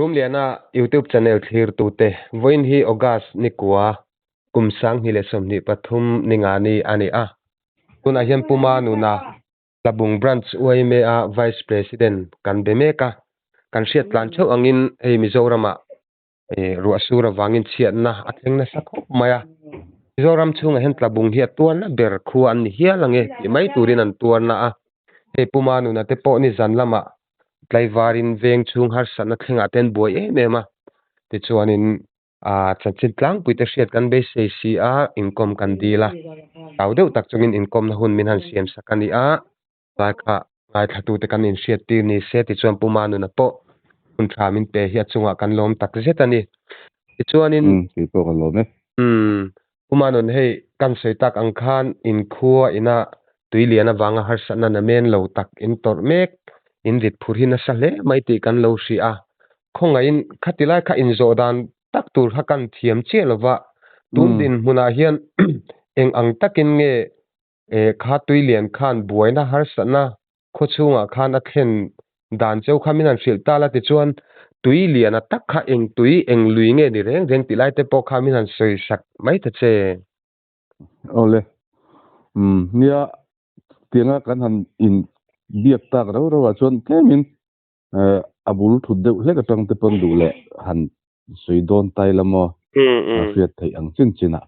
room liana YouTube channel thir tu te voin hi August ni kwa kumsang hi le somni pathum ningani ani a tuna hian puma nuna labung branch uaime a vice president kan bemeka kan hriat tlan theu angin ei Mizorama ruasura wangin chiatna athengna sakop maya Mizoram chunga hen tlabung hi tuanna ber khu an hialange mai turin an tuanna a he puma nuna te po ni zanlama tlaiwarin veng chung har sana thlenga ten boi mema ti chuanin chachin tlang puite hriat kan be sei si a income kan dila tawdeu tak chungin income na hun min han siam sakani a laka ngai thatu te kan in hriat ti ni se ti chuan puma nuna po hun thamin pe hi chunga kan lom tak zetani ti chuanin ti po kan lom puma nun hei kan sei tak ang khan in khua ina tuiliana wanga har sana na men lo tak in tor mek in rit phur hin sa hle mai ti kan lo hri a khonga in khatilai kha in zo dan tak tur ha kan thiam che lova tun din huna hian eng ang takin nge kha tuilian khan buaina har sana kho chunga khan a thlen dan cheu khamin an hril tala ti chuan tuilian a tak kha eng tui eng lui nge ni reng reng tilai te po khamin an soi sak mai ta che ole nia tianga kan han in biak tak ro ro chuan kemin abul thu deuh hle ka tang te pon du le han soidon tai lamo hriat thei ang chin china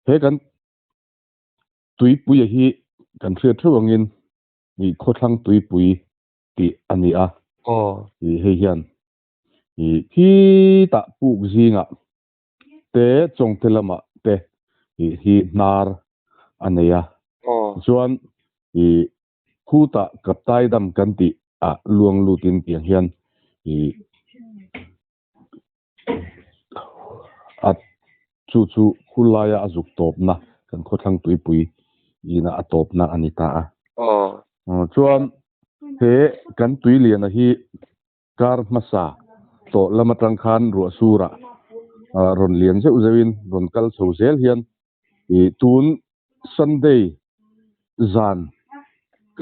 he kan tui pui hi kan hriat thu angin ni khothlang tui pui ti ani a hi he hian hi ta pu zinga te chong telama te hi nar aneya chuan khuta kaptai dam kan ti a luang lutin tiang hian at chu khulaya azuk top na kan khothlang tuipui ina atop na anita a chuan he kan tui lian a hi kar masa to lamatang khan ro sura ron lian se uzawin ron kal so zel hian tun Sunday zan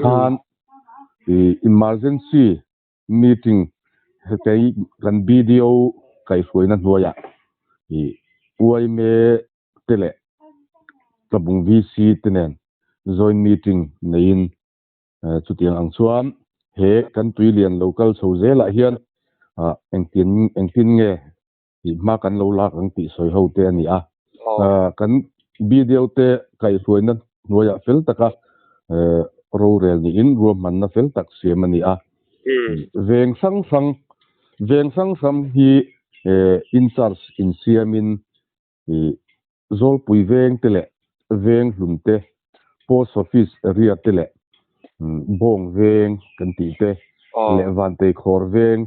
khan emergency meeting kai kan video kai foina hnuaya uaime tele tabung VC tenen joint meeting nein chutiang ang chuan he kan tuilian local sozela hian engtin nge ma kan lo lak ang ti soi ho te ani a kan video te kai foina hnuaya fel taka ro rel ni in ro man na fel tak siam ani a veng sang sam hi in charge in siamin zol pui veng tele veng hlumte post office area tele bong veng kan ti te le van te khor veng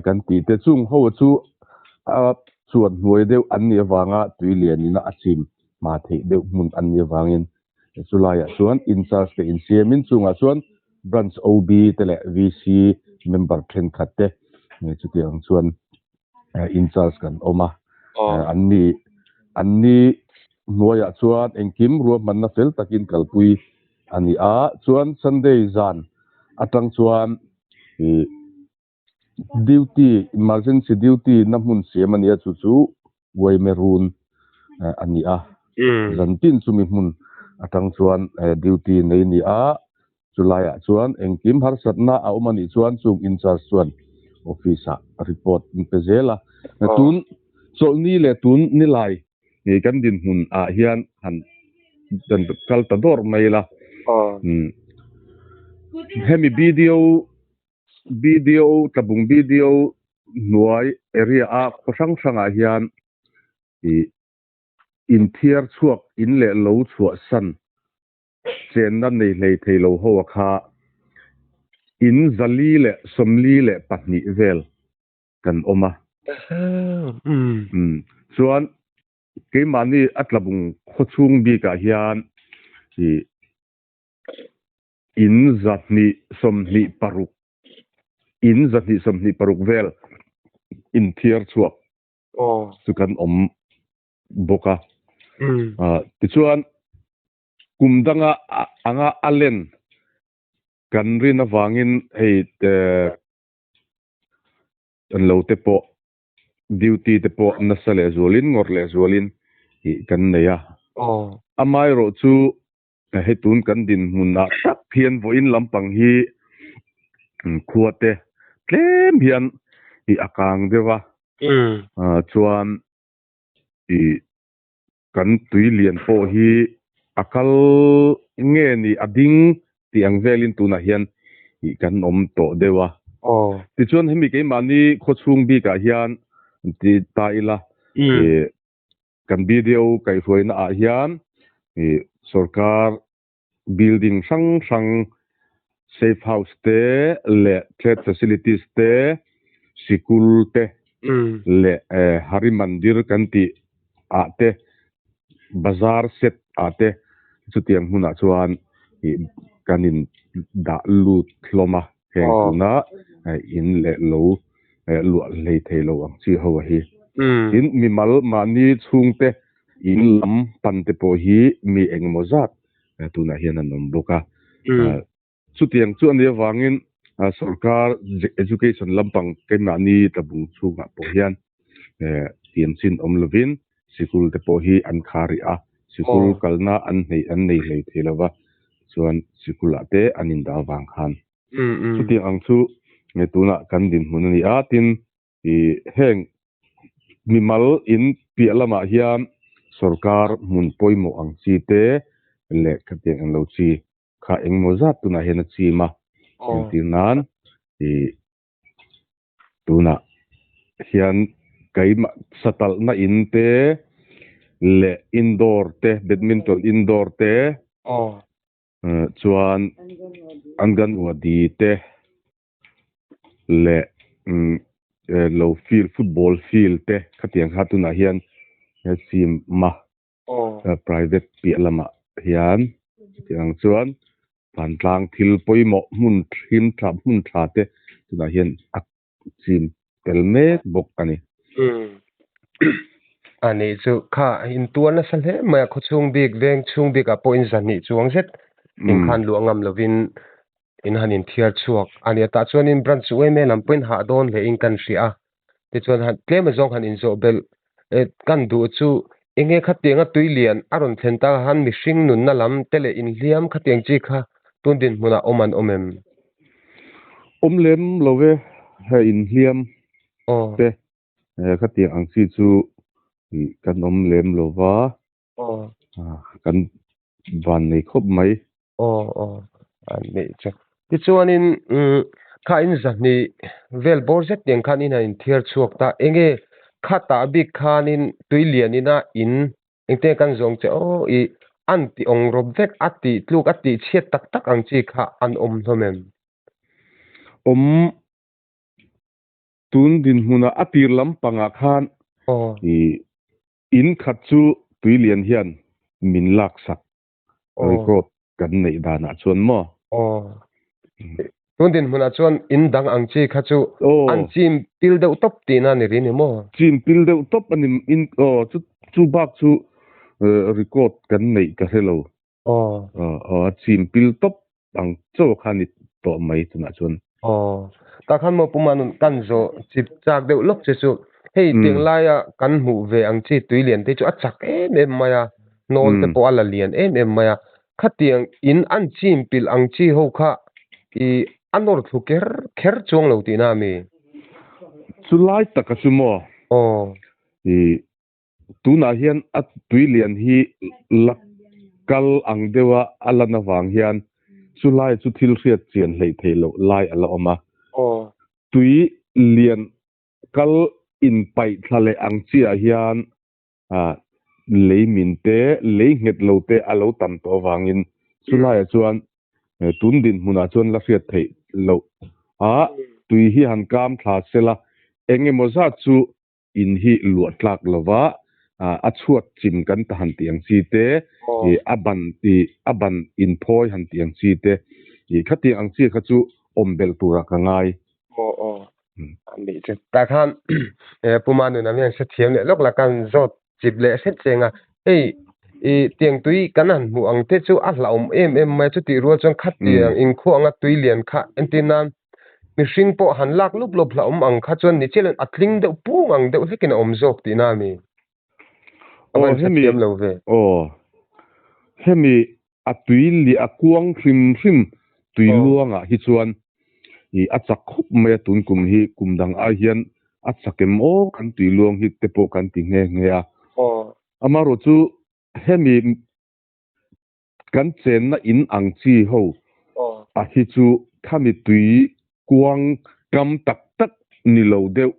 kan ti te chung ho chu chuan hnuai deuh an ni awanga tuilian ina achim ma thei deuh mun an ni awangin chulaya chuan in charge te in siamin chunga chuan branch OB tele VC member then khatte chutiang chuan in charge kan oma anni hnuaiah chuan engkim ruam man na fel takin kalpui ani a chuan Sunday zan atang chuan duty emergency duty na hmun siam ani a chu Waimerun ani a zantin chumi hmun atang chuan duty nei ni a chulaya chuan engkim har satna a omani chuan chung in charge chuan office a report pezela tun solni le tun nilai kan din hun a hian han dan kal tador maila hemi video tabung video nuai area a khosang sanga hian in thiar chuak in le lo chua san chen na nei hlei thei lo ho kha in zali le somli le pahni vel kan oma chuan ke mani atlabung khochung bi ka hian in zatni somni paruk vel in thiar chuak chu kan om boka ti chuan kumdanga anga alen kan rin awangin an lo te po duty te po na sa le zolin ngor le zolin hi kan nei a amai ro chu hetun kan din mun na tak phian voin lampang hi khuate tlem hian hi akang dewa chuan i kan tui lian po hi akal nge ni ading tiang velin tuna hian hi kan om to dewa ti chuan hemi ke mani khochung bi ka hian ti ta ila kan video kai hruaina a hian sarkar building sang safe house te le trade facilities te sikul te le hari mandir kan ti a te bazar set a te chutiang huna chuan kanin da lut hloma heng tuna in le lo lu lei thelo ang chi ho hi in mi mal mani chungte in lam pan te po hi mi engmozat tuna hian an nom boka chutiang chu an wangin sarkar education lampang ke mani tabung chunga po hian tiamchin om lovin sikul te po hi an khari a sikul kalna an nei lei thelawa chuan sikul ate anin da wang khan chutiang ang chu nge tuna kan din mun ni a tin heng mimal in pialama hian sarkar mun poimo ang chi te le khateng ang lo chi kha engmo zat tuna hian a chi ma tin nan tuna hian kaima satal na in te le indoor te badminton indoor te chuan angan wadi te le low field football field te khatiang hatuna hian sim ma private pialama hian tiang chuan pantlang thil poimo mun thim thap mun tha te tuna hian sim telmek bok ani ani chu kha in tuana san he ma khochung big veng chung big a point zani chuang zet in khan lu angam lovin in hanin thiar chuak ani ta chuan in branch we me lam point ha don le in kan ria ti chuan han tlem zong han in zo bel kan du chu enge khatenga tuilian aron thenta han mi hring nun na lam tele in liam khateng chi kha tundin muna oman omem omlem lowe ha in liam te khatiang ang chi chu kan omlem lova kan van nei khop mai ani chu ti chuan in kha in zani vel bor zet teng khan in in thiar chuak ta enge khata big khanin tuilianina in engte kan zong che i anti ong rob vek ati tluk ati chiat tak tak ang chi kha an om thomem tun din huna atir lam panga khan in khat chu tuilian hian min lak sak record kan nei dana chuan mo tun din huna chuan in dang ang chi kha chu an chim pil deuh top ti na ni ri ni mo chim pil deuh top ani in chu bak chu record kan nei ka hello chim pil top ang cho khani to mai tuna chuan ta khan mo pumanun kan zo chip chak deuh lok che chu hei ting laia kan mu ve ang chi tuilian te chu achak em maya nol te po ala lian em maya khatiang in an chim pil ang chi ho kha i anor thu kher chuang lo ti na mi chulai takasumo tuna hian at tuilian hi lakal ang dewa alana wang hian chulai chu thil riat chian hlei thelo lai ala oma tui lian kal in pai thlale ang chi a hian leimin te leinghet lo te alo tam to wangin chulai chuan tun din huna chuan la riat thei lo tui hi han kam thla sela engemaw zat chu in hi luat tlak lova a chuat chim kan ta han tiang chi te aban in phoi han tiang chi te khati ang chi kha chu ombel tura ka ngai ani che ta khan pumanu na meng se thiam le lok la kan zot chip le set chenga tiang tui kanan mu ang te chu a hlaum em mai chu ti ro chang khat tiang in kho anga tui lian kha entinan mi hring po han lak lup lop la ang kha chuan ni chilen atling deuh pung ang deuh hlekin a awm zawk tih na mi aban thathiam lo ve hemi a tui li a kuang hrim tui luanga hi chuan i a chak khup mai tun kum hi kumdang a hian a chakem o kan tui luang hi te po kan ti nge a amaro chu hemi kan chen na in ang chi ho a hi chu thami tui kuang kam tak tak ni lo deuh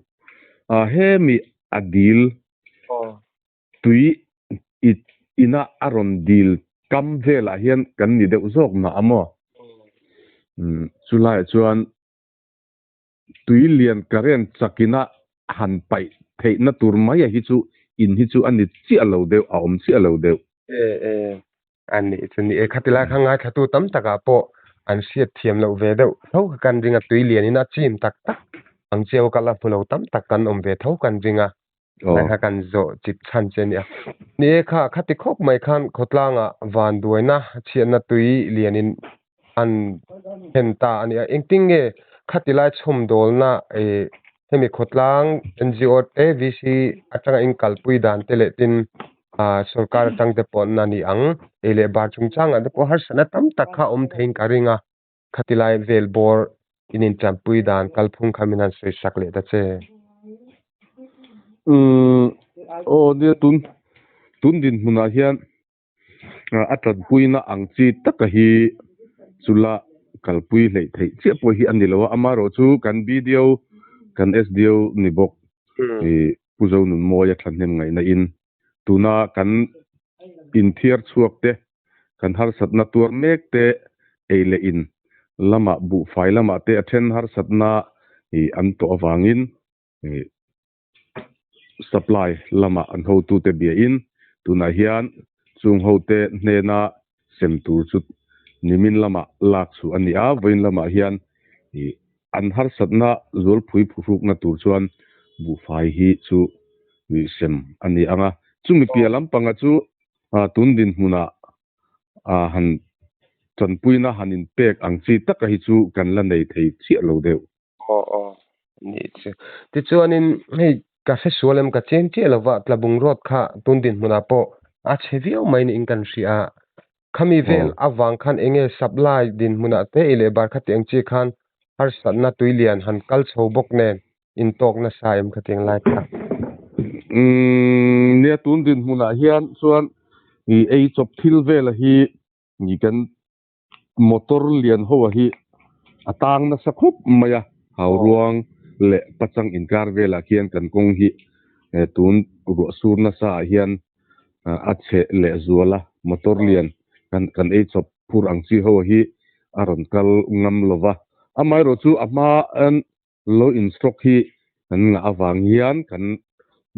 a hemi adil tui ina aron dil kam vela hian kan ni deuh zawk na amo chulai chuan tui lian karen chakina han pai theina tur mai hi chu in hi chu ani chi alo deuh a om chi alo deuh ani chuni e khatila khanga thatu tam taka po an siat thiam lo ve deuh tho kan ringa tui lian ina chim tak tak ang cheu kala phulo tam tak kan om ve tho kan ringa na kan zo chip chan chen ya ni kha khati khop mai khan khotlanga van duina chiana tui lianin an henta ani engting nge khatilai chhum dolna e hemi khotlang NGO VC atanga inkal pui dan tele tin sarkar tangte pon nani ang ele bar chungchang ade po har sana tam takha thein karinga khatilai vel bor inin champui dan kalphung khaminan sei sakle da che dia tun din huna hian atan puina ang chi takahi chula kalpui hlei thei che po hi anilo amaro chu kan video kan SDO ni bok puzo nun moya thanem ngai na in tuna kan in thiar chuak te kan har satna tur mek te eile in lama bu fai lama te athen har satna an to awangin supply lama an ho tu te bia in tuna hian chung ho te hnena sem tur chu nimin lama lak chu ania voin lama hian an har satna zol phui phuruk na tur chuan bu fai hi chu sem ani anga chumi pia lampanga chu tun din huna han chanpuina hanin pek ang chi taka hi chu kan la nei thei chi lo deuh ni chu ti chuanin hei ka fe sualem ka chen che lova tlabung rot kha tun din huna po a chhevio mai ni inkan ria khami vel awang khan enge supply din huna te ile bar kha teng chi khan har sanna tuilian han kal chho bok nen in tok na saim kha teng lai kha ne tun din huna hian chuan ei chop thil vel hi ni kan motor lian ho hi atang na sakhup maya hauruang le pachang inkar vela kian kan kong hi tun ro sur na sa hian a che le zuala motor lian kan ei chop phur ang chi ho hi aron kal ngam lova amai ro chu ama an lo instruct hi kan nga awang hian kan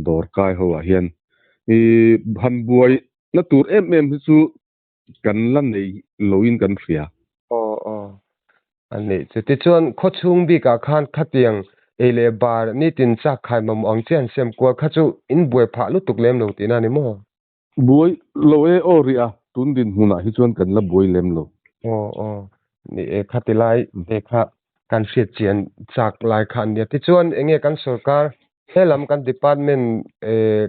dor kai ho hian han buai na tur em hi chu kan la nei loin kan ria ani chu chuan khochung bi ka khan khatiang ele bar ni tin cha khai mam ang chen sem ko kha chu in buai pha lu tuk lem lo tina ni mo buai loe o ria tun din huna hi chuan kan la buai lem lo ni e khatilai e kha kan hriat chian chak lai khan ni ti chuan enge kan sarkar helam kan department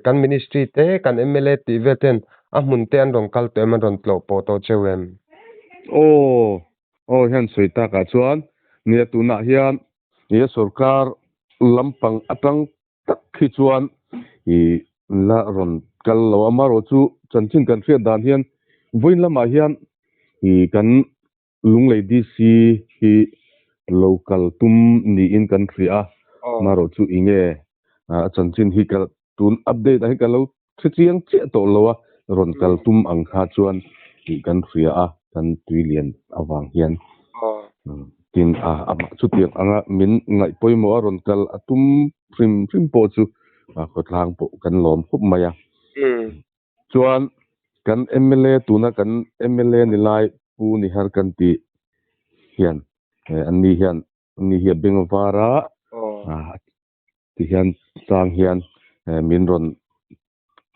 kan ministry te kan MLA ti veten a mun te an rong kal te man ron tlo po to chewem hian soita ka chuan nia tuna hian ye sarkar lampang atang tak khi chuan la ron kal lo amaro chu chanchin kan hriat dan hian voin lama hian kan lunglei DC hi local tum ni in kan hria maro chu inge chanchin hi kal tun update hi kalo chiang che to lowa ron kal tum ang kha chuan kan hria kan tuilian awang hian tin ama chu tiang anga min ngai poimo ron kal atum prim po chu khotlang po kan lom khup maya chuan kan MLA tuna kan MLA ni lai pu ni har kan ti hian ani hian bengwara ti hian chang hian min ron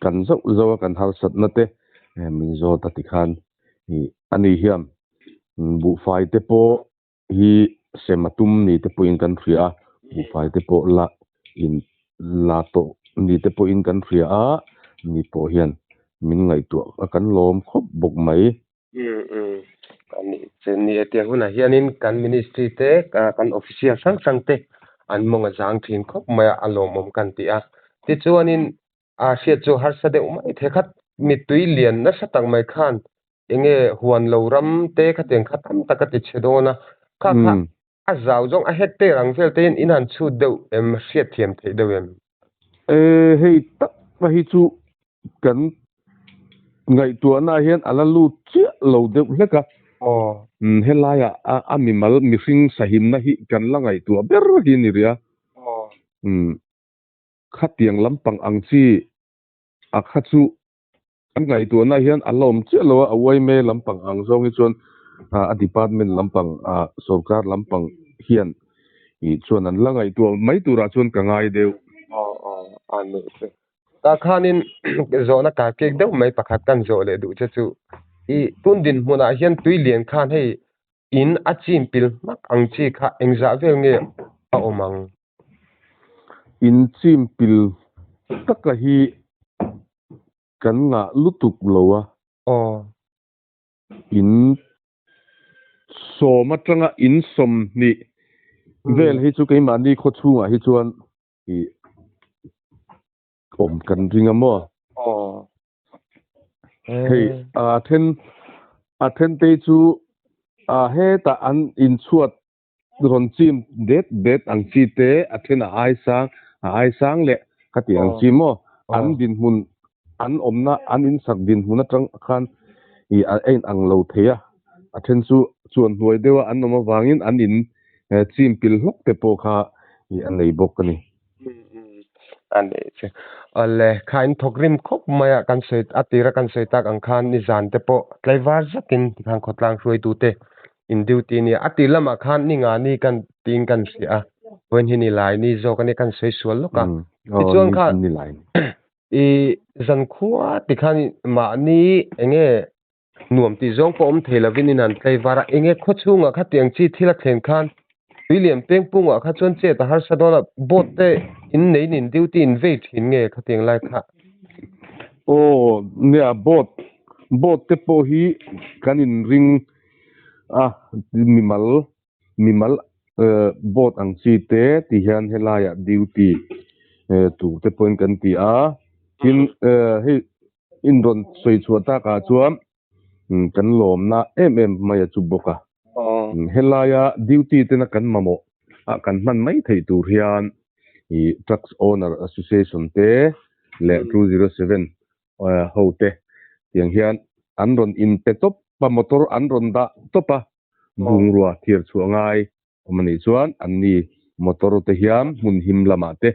kan zo kan har sat na te min zo ta ti khan ani hian bu fai te po hi sematum ni te po in kan ria bu fai te po la in la to ni te po in kan ria a ni po hian min ngai tu kan lom khop bok mai kan ni chen ni atiang huna hianin kan ministry te kan official sang te an monga jang thin khop mai alomom kan ti a ti chuanin a hriat chu har sa deuh mai the khat mi tui lian na sa tak mai khan enge huan lo ram te khateng khatam takati chedona kha a zau jong a het te rang vel te in an chu deuh em hriat thiam thei deuh em hei tak va hi chu kan ngai tu na hian ala lu chia lo deuh hleka helaya a mi mal mi hring sahim na hi kan la ngai tu ber hi ni ria khatiang lampang ang chi a kha chu an ngai tu na hian alom chia lo a wai me lampang ang zong hi chuan a department lampang a sarkar lampang hian i chuan an la ngai tu mai tu ra chuan ka ngai deuh ani ka khanin zona ka kek deuh mai pakhat kan zo le du che chu i tundin hmuna hian tui lian khan hei in a chim pil mak ang chi kha engza vel nge a omang in chim pil taka hi kan nga lutuk lowa in soma tanga in som ni vel hi chu ke mani kho chunga hi chuan i om kan ringa mo hei a then te chu a he ta an in chuat ron chim det ang chi te a then a ai sang le khati ang chi mo an din hun an omna an in sak din hun atang khan i a ein ang lo theya a then chu chuan hnuai dewa an noma wangin an in chim pil hlok te po kha i an nei bok ani ane che alle khain thokrim khop maya kan sei atira kan sei tak ang khan ni zan te po tlaiwar zakin khang khotlang hroi tu te in duty ni atilama khan ni nga ni kan ting kan sia wen hi ni lai ni zo kan kan sei sual lo ka chuan kha ni lai i zan khuwa ti khan ma ni enge nuam ti zong po om thelavin in an tlaiwara enge khochunga kha tiang chi thila thlen khan William Peng punga kha chon che ta har sadona bot te in nei nin duty in ve thin nge kha tiang lai kha ne a bot te po hi kan in ring mimal bot ang chi te ti hian helaya duty tu te point kan ti a tin hei in ron soi chuata ka chuan kan lom na em mai chu boka helaya duty te na kan mamo kan man mai thei tur hian i trucks owner association te le 207 hote tiang hian an ron in te top pa motor an ron da topa bungrua thir chuangai omani chuan an ni motor te hiam mun him lama te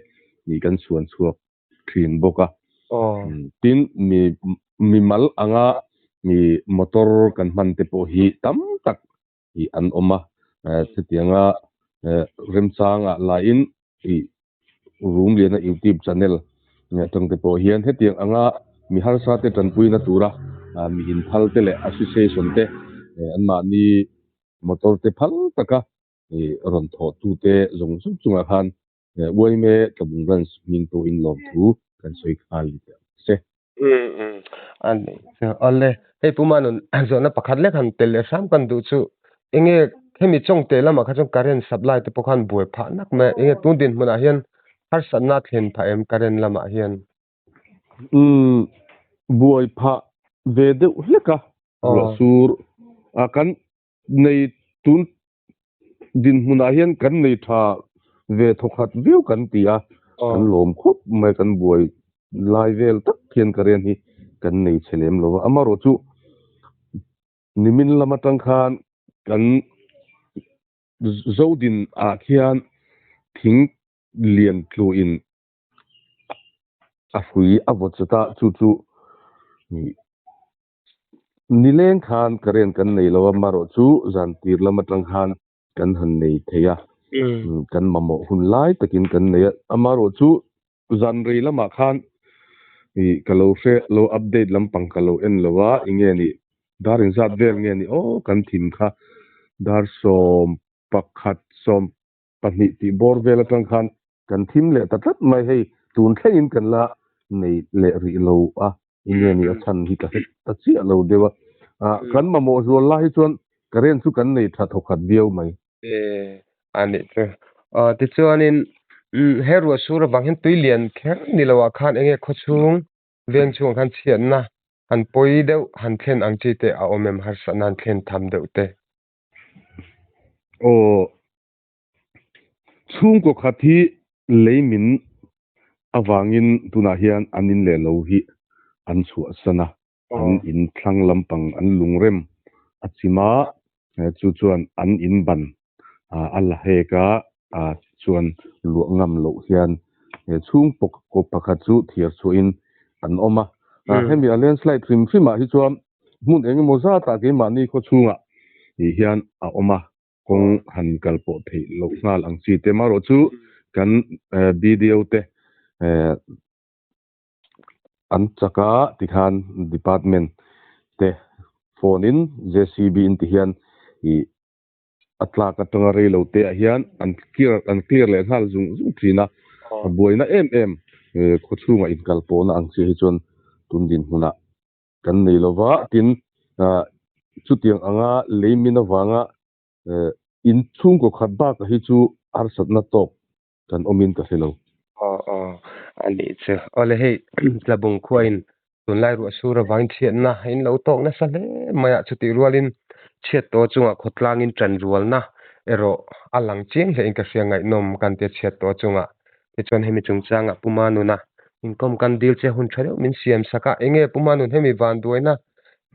ni kan suan chuak thin boka tin mi mal anga mi motor kan man te po hi tam tak i an oma chetianga remchanga la in i room lian na YouTube channel nge tang te po hian hetiang anga mi har sa te tan puina tura mi in phal te le association te an ma ni motor te phal taka i ron tho tu te zong suk chunga khan woi me tabung ran min to in lom thu kan soi khali se ani so alle hei pumanun zona pakhat le khan tel le sam kan du chu enge hemi chong te lama kha chong current supply te pokhan buai pha nak me enge tundin hmana hian har sanna thlen pha em current lama hian buai pha ve de hleka ro sur kan nei tun din hmuna hian kan nei tha ve thokhat view kan tia kan lom khop mai kan buai lai vel tak thian karen hi kan nei chelem lo amaro chu nimin lama tang khan kan zodin a khian thing lian tlu in a hui a vot chata chu nileng khan karen kan nei lo amaro chu zan tir lama tang khan kan han nei theya kan mamo hun lai takin kan nei amaro chu zan rei lama khan i kalo se lo update lampang kalo en lowa inge ni darin zat vel nge ni kan thim kha dar som pakhat som pahnih tih bor vel atang khan kan thim le tatlat mai hei tun thlengin kan la nei le ri lo a inge ni a chan hi ka het ta chi lo dewa kan ma mo zual la hi chuan karen chu kan nei tha thokhat viau mai ani chu ti chuanin herwa sura banghin tuilian kher ni lo khan enge khochung veng chung khan chian na han poi deuh han thlen ang chi te a omem har sa nan thlen tham deuh te o chung ko khathi leimin awangin tuna hian anin le lo hi an chu asana an in thlang lampang an lungrem achima chu chuan an in ban ala heka chuan luangam lo hian chung pok ko pakha chu thiar chu in an oma hemi a landslide trim thrima hi chuan mun enge moza ta ke mani kho chunga hi hian a oma kong han kalpo thei lo ngal ang chi te maro chu kan video te an chaka tikhan department te phone in JCB in ti hian i atla ka tonga rei lo te a hian an clear le hal zung thina boina em khochunga in kalpo na ang chi hi chon tundin huna kan nei lova tin chutiang anga leimina wanga in chung ko khatba ka hi chu arsat na top kan omin ka helo ani chu ole hei tlabung khuain tunlai ru sura wang thian na in lo tok na sale maya chuti rualin chet to chunga khotlangin tran rual na ero alang ching he inka sia ngai nom kan te chet to chunga te chon hemi chung changa pumanu na inkom kan dil che hun thare min siam saka enge pumanu hemi van duina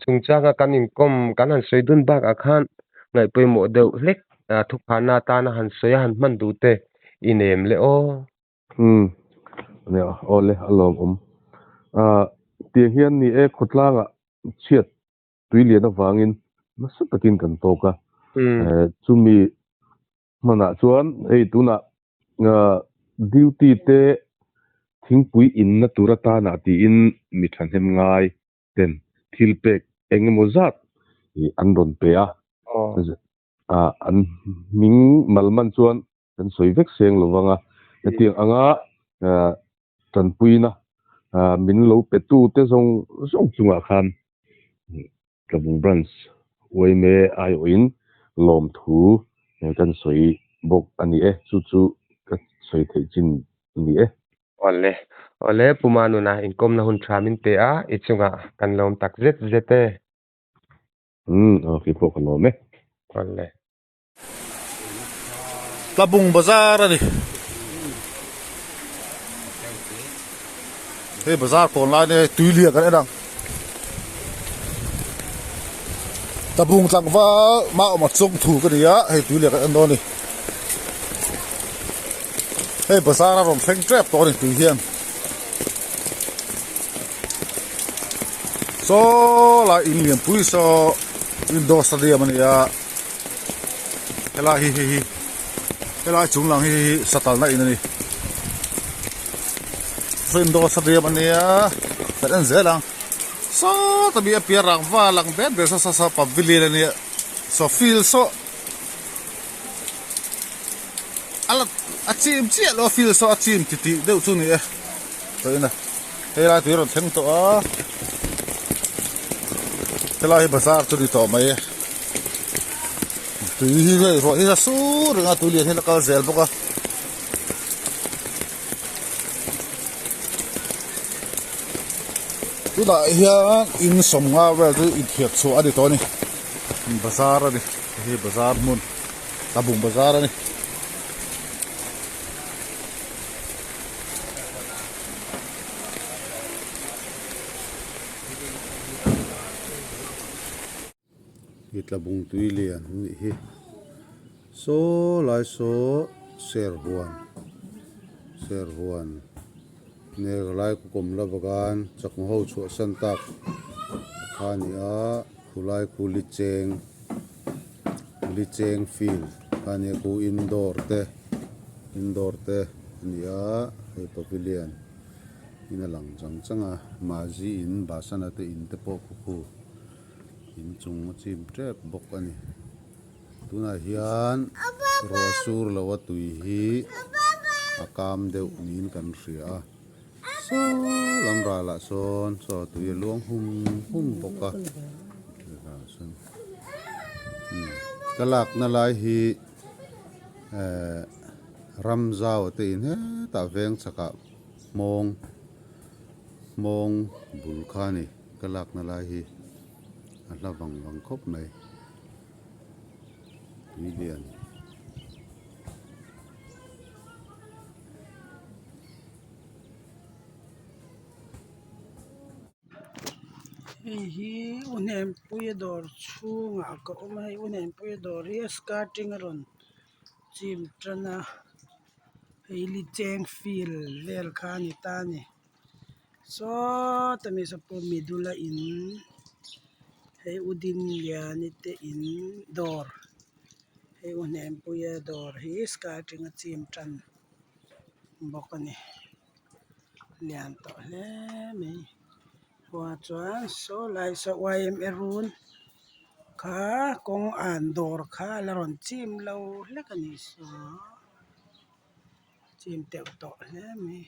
chung changa kan inkom kan han soidun bak akhan ngai poi mo deuh hlek thu phana ta na han soya han man du te inem le o ne ole alom ti hian ni e khotlanga chiat tuilian awangin nasa takin kan toka chumi mana chuan ei tuna duty te thingpui in na turata na ti in mi thanem ngai ten thilpek engemaw zat i an ron pe an ming malman chuan kan soivek seng lowanga tiang anga tanpuina min lo petu te zong chunga khan Tlabung branch oime ai oin lom thu kan soi bok ani chu ka soi thei chin ni ole pumanu na inkom na hun thamin te a ichunga kan lom tak zete ki pok lo me ole Tlabung bazar ani hey bazar kon lai ne tuilia kan edang Tlabung tlangwa ma ma chung thu kan ya hey tuilia kan ando ni hey bazar rom feng trap to ni tu hian so la in lian pui so indoor stadium ani ya hela hi hela chung lang hi satal na inani indoor stadium ani ya kan zelang so tabi apia rangwa lang bed besa sa pavilion ani so feel so ala achim chi lo feel so achim ti deu chu ni to ina hela tu ron theng to hela hi bazar chu ni to mai tu hi le ro hi su ringa tu lian hela kal zel boka tu da hian in somnga wel tu in thiat chu ani to ni bazar ani hi bazar mun Tlabung bazar ani Tlabung tuilian ni hi so lai so serhuan ne lai ku kom la bagan chak ho chu san tak khania khulai ku licheng field khania ku indoor te nia he pavilion ina lang changa maji in basana te in te po khu in chung chim trep bok ani tuna hian raw sur lawa tui hi akam deuh niin kan hria so lamra la son so tui luang hum boka kalak na lai hi ramzao te in he ta veng chaka mong bulkhani kalak na lai hi atla wang khop mai Vivian hi unem puye dor chunga ka omai unem puye dor hi starting ron chim trana heili cheng fil vel khani tani so tami sapo midula in hei udin liani te in dor hei unem puye dor hi starting a chim tran bokani lian to hle mai wa chuan so lai sa ym erun kha kong an dor kha la ron chim lo hlekani so chim teuh to hle mai